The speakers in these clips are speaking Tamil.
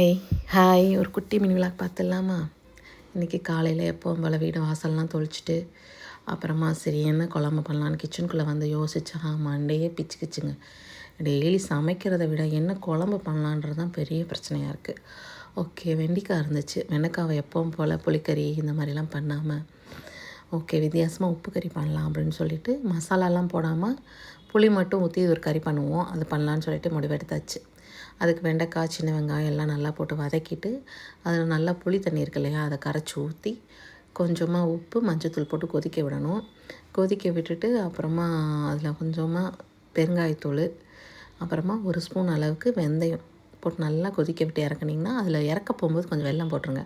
ஹாய் ஹாய் ஒரு குட்டி மினி விளாக் பார்த்துடலாமா? இன்றைக்கி காலையில் எப்போவும் போல் வீடு வாசல்லாம் தொளிச்சிட்டு அப்புறமா சரி என்ன குழம்பு பண்ணலான்னு கிச்சனுக்குள்ளே வந்து யோசிச்சா மண்டையே பிச்சுக்கிச்சுங்க. டெய்லி சமைக்கிறத விட என்ன குழம்பு பண்ணலான்றது தான் பெரிய பிரச்சனையாக இருக்குது. ஓகே, வெண்டைக்காய் இருந்துச்சு. வெண்டைக்காவை எப்பவும் போல் புளிக்கறி இந்த மாதிரிலாம் பண்ணாமல் வித்தியாசமாக உப்பு கறி பண்ணலாம் அப்படின்னு சொல்லிட்டு மசாலாலாம் போடாமல் புளி மட்டும் ஊற்றி ஒரு கறி பண்ணுவோம். அது பண்ணலான்னு சொல்லிட்டு முடிவெடுத்தாச்சு. அதுக்கு வெண்டைக்காய், சின்ன வெங்காயம் எல்லாம் நல்லா போட்டு வதக்கிட்டு அதில் நல்லா புளி தண்ணி இருக்கு இல்லையா, அதை கரைச்சி ஊற்றி கொஞ்சமாக உப்பு மஞ்சத்தூள் போட்டு கொதிக்க விடணும். கொதிக்க விட்டுட்டு அப்புறமா அதில் கொஞ்சமாக பெருங்காயத்தூள், அப்புறமா ஒரு ஸ்பூன் அளவுக்கு வெந்தயம் போட்டு நல்லா கொதிக்க விட்டு இறக்குனிங்கன்னா அதில் இறக்க போகும்போது கொஞ்சம் வெல்லம் போட்டுருங்க.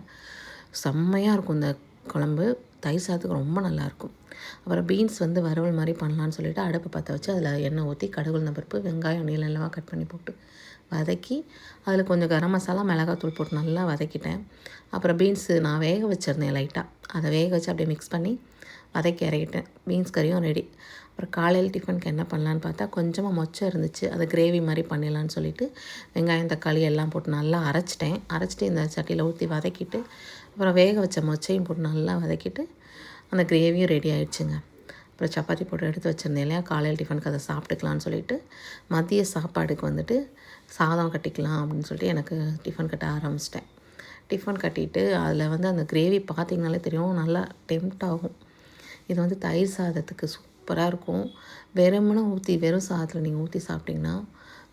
செம்மையாக இருக்கும் இந்த குழம்பு. தயிர் சாதத்துக்கு ரொம்ப நல்லாயிருக்கும். அப்புறம் பீன்ஸ் வறுவல் மாதிரி பண்ணலான்னு சொல்லிவிட்டு அடுப்பை பற்ற வச்சு அதில் எண்ணெய் ஊற்றி கடுகு, உளுந்தம் பருப்பு, வெங்காயம் நீளமாக கட் பண்ணி போட்டு வதக்கி அதில் கொஞ்சம் கரம் மசாலா, மிளகாத்தூள் போட்டு நல்லா வதக்கிட்டேன். அப்புறம் பீன்ஸு நான் வேக வச்சுருந்தேன் லைட்டாக, அதை வேக வச்சு அப்படியே மிக்ஸ் பண்ணி வதக்கி இறக்கிட்டேன். பீன்ஸ் கறியும் ரெடி. அப்புறம் காலையில் டிஃபனுக்கு என்ன பண்ணலான்னு பார்த்தா கொஞ்சமாக மொச்சை இருந்துச்சு, அதை கிரேவி மாதிரி பண்ணிடலான்னு சொல்லிவிட்டு வெங்காயம், தக்காளி எல்லாம் போட்டு நல்லா அரைச்சிட்டு இந்த சட்டியில் ஊற்றி வதக்கிட்டு அப்புறம் வேக வச்ச மொச்சையும் போட்டு நல்லா வதக்கிட்டு அந்த கிரேவியும் ரெடி ஆகிடுச்சுங்க. அப்புறம் சப்பாத்தி போட்டு எடுத்து வச்சுருந்தேன் இல்லையா, காலையில் டிஃபனுக்கு அதை சாப்பிட்டுக்கலான்னு சொல்லிவிட்டு மதிய சாப்பாடுக்கு சாதம் கட்டிக்கலாம் அப்படின்னு சொல்லிட்டு எனக்கு டிஃபன் கட்ட ஆரம்பிச்சிட்டேன். டிஃபன் கட்டிட்டு அதில் அந்த கிரேவி பார்த்திங்கனாலே தெரியும், நல்லா டெம்ப்ட் ஆகும். இது தயிர் சாதத்துக்கு சூப்பராக இருக்கும். வெறும் சாதத்தில் நீங்கள் ஊற்றி சாப்பிட்டிங்கன்னா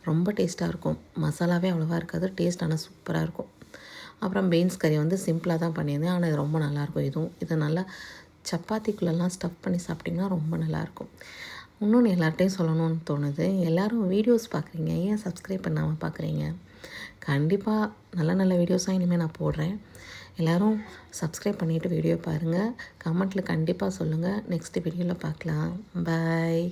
ரொம்ப டேஸ்ட்டாக இருக்கும். மசாலாவே அவ்வளோவா இருக்காது, டேஸ்ட் ஆனால் சூப்பராக இருக்கும். அப்புறம் பீன்ஸ் கறி சிம்பிளாக தான் பண்ணியிருந்தேன், ஆனால் இது ரொம்ப நல்லாயிருக்கும். இதை நல்லா சப்பாத்திக்குள்ளெல்லாம் ஸ்டஃப் பண்ணி சாப்பிட்டிங்கன்னா ரொம்ப நல்லாயிருக்கும். இன்னொன்று எல்லார்ட்டையும் சொல்லணும்னு தோணுது, எல்லோரும் வீடியோஸ் பார்க்குறீங்க, ஏன் சப்ஸ்கிரைப் பண்ணாமல் பார்க்குறீங்க? கண்டிப்பாக நல்ல நல்ல வீடியோஸாக இனிமேல் நான் போடுறேன். எல்லோரும் சப்ஸ்கிரைப் பண்ணிவிட்டு வீடியோ பாருங்கள். கமெண்ட்டில் கண்டிப்பாக சொல்லுங்கள். நெக்ஸ்ட் வீடியோவில் பார்க்கலாம். பாய்.